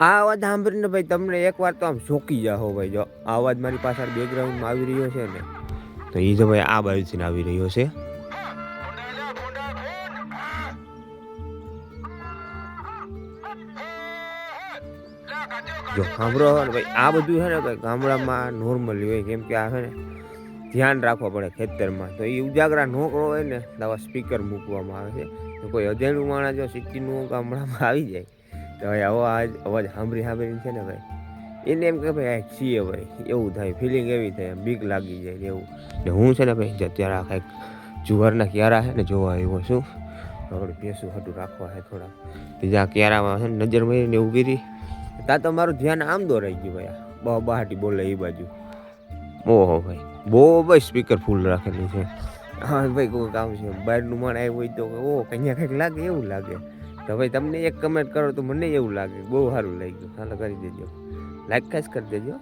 આ અવાજ સાંભળીને ભાઈ તમને એકવાર તો આમ ચોંકી જાઓ ભાઈ. જો આ અવાજ મારી પાછળ બેકગ્રાઉન્ડમાં આવી રહ્યો છે ને, તો એ તો ભાઈ આ બાજુથી આવી રહ્યો છે. જો સાંભળો ને ભાઈ, આ બધું છે ને ભાઈ ગામડામાં નોર્મલી હોય, કેમ કે આ છે ને ધ્યાન રાખવા પડે ખેતરમાં. તો એ ઉજાગરા ન કરો હોય ને તો આવા સ્પીકર મૂકવામાં આવે છે. તો કોઈ અજાણ્યું માણસ જો સિટીનું ગામડામાં આવી જાય તો ભાઈ આવો અવાજ સાંભળીને છે ને ભાઈ એને એમ કે ભાઈ આ છીએ ભાઈ, એવું થાય, ફિલિંગ એવી થાય, બીક લાગી જાય એવું. ને હું છે ને ભાઈ અત્યારે આ કંઈક જુવારના ક્યારા છે ને જોવા આવ્યો છું. આપણે ભેંસું હાટું રાખવા છે થોડા. બીજા ક્યારામાં છે ને નજર મારીને એવું કરી ત્યાં તો મારું ધ્યાન આમ દોરાઈ ગયું ભાઈ. બહાટી બોલે એ બાજુ. ઓહો ભાઈ, બહુ ભાઈ સ્પીકર ફૂલ રાખેલું છે. હા ભાઈ, કોઈ કામ છે બહારનું માણ આવ્યું હોય તો ઓ કંઈક કંઈક લાગે એવું લાગે. તો ભાઈ તમને એક કમેન્ટ કરો તો મને એવું લાગે બહુ સારું લાગ્યું. હાલો કરી દેજો, લાઈક ખાસ કરી દેજો.